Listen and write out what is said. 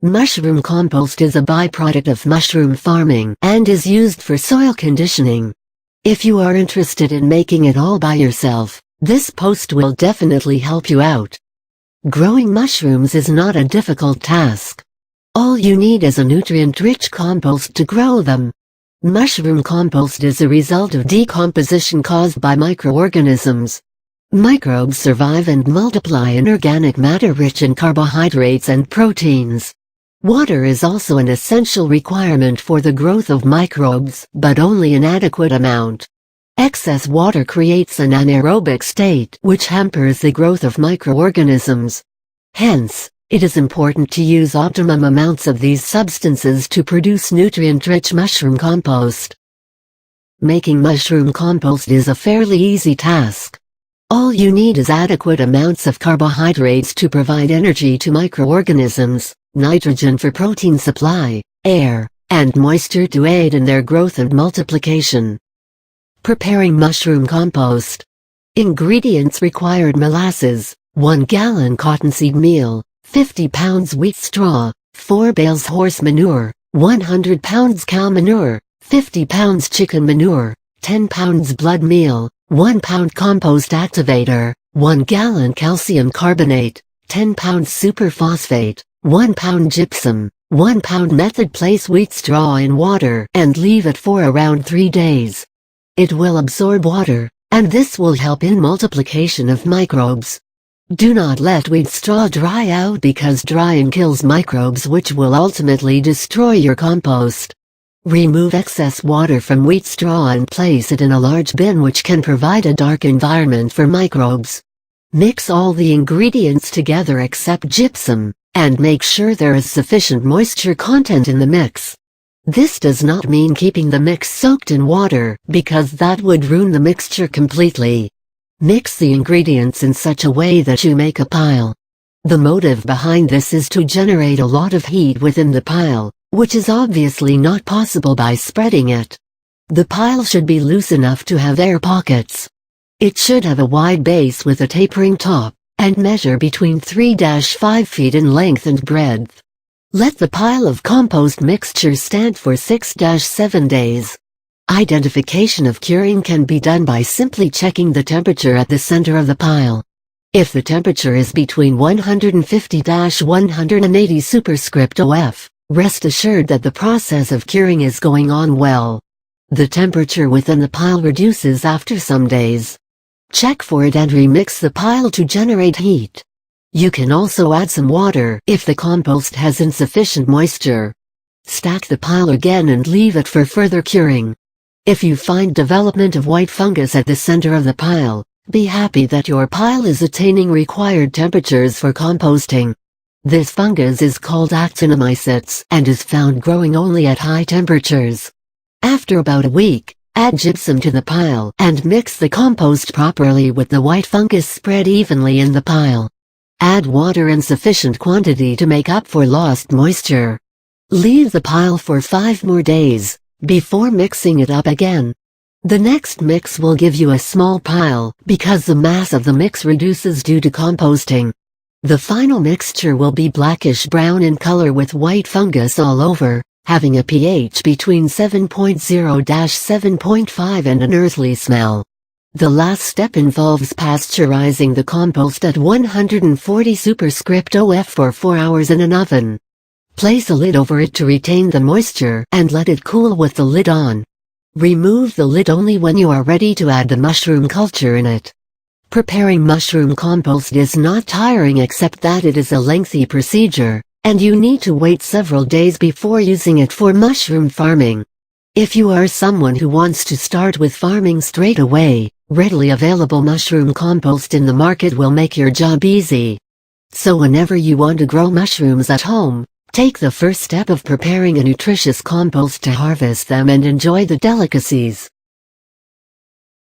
Mushroom compost is a byproduct of mushroom farming and is used for soil conditioning. If you are interested in making it all by yourself, this post will definitely help you out. Growing mushrooms is not a difficult task. All you need is a nutrient-rich compost to grow them. Mushroom compost is a result of decomposition caused by microorganisms. Microbes survive and multiply in organic matter rich in carbohydrates and proteins. Water is also an essential requirement for the growth of microbes, but only an adequate amount. Excess water creates an anaerobic state which hampers the growth of microorganisms. Hence, it is important to use optimum amounts of these substances to produce nutrient-rich mushroom compost. Making mushroom compost is a fairly easy task. All you need is adequate amounts of carbohydrates to provide energy to microorganisms, nitrogen for protein supply, air, and moisture to aid in their growth and multiplication. Preparing mushroom compost. Ingredients required: molasses, 1 gallon cottonseed meal, 50 pounds wheat straw, 4 bales horse manure, 100 pounds cow manure, 50 pounds chicken manure, 10 pounds blood meal, 1 pound compost activator, 1 gallon calcium carbonate, 10 pounds superphosphate, 1 pound gypsum, 1 pound method. Place wheat straw in water and leave it for around 3 days. It will absorb water, and this will help in multiplication of microbes. Do not let wheat straw dry out because drying kills microbes which will ultimately destroy your compost. Remove excess water from wheat straw and place it in a large bin which can provide a dark environment for microbes. Mix all the ingredients together except gypsum, and make sure there is sufficient moisture content in the mix. This does not mean keeping the mix soaked in water, because that would ruin the mixture completely. Mix the ingredients in such a way that you make a pile. The motive behind this is to generate a lot of heat within the pile, which is obviously not possible by spreading it. The pile should be loose enough to have air pockets. It should have a wide base with a tapering top, and measure between 3-5 feet in length and breadth. Let the pile of compost mixture stand for 6-7 days. Identification of curing can be done by simply checking the temperature at the center of the pile. If the temperature is between 150-180 superscript OF, rest assured that the process of curing is going on well. The temperature within the pile reduces after some days. Check for it and remix the pile to generate heat. You can also add some water if the compost has insufficient moisture. Stack the pile again and leave it for further curing. If you find development of white fungus at the center of the pile, be happy that your pile is attaining required temperatures for composting. This fungus is called actinomycetes and is found growing only at high temperatures. After about a week, add gypsum to the pile and mix the compost properly with the white fungus spread evenly in the pile. Add water in sufficient quantity to make up for lost moisture. Leave the pile for 5 more days before mixing it up again. The next mix will give you a small pile because the mass of the mix reduces due to composting. The final mixture will be blackish-brown in color with white fungus all over, having a pH between 7.0-7.5 and an earthly smell. The last step involves pasteurizing the compost at 140 superscript OF for 4 hours in an oven. Place a lid over it to retain the moisture and let it cool with the lid on. Remove the lid only when you are ready to add the mushroom culture in it. Preparing mushroom compost is not tiring except that it is a lengthy procedure, and you need to wait several days before using it for mushroom farming. If you are someone who wants to start with farming straight away, readily available mushroom compost in the market will make your job easy. So whenever you want to grow mushrooms at home, take the first step of preparing a nutritious compost to harvest them and enjoy the delicacies.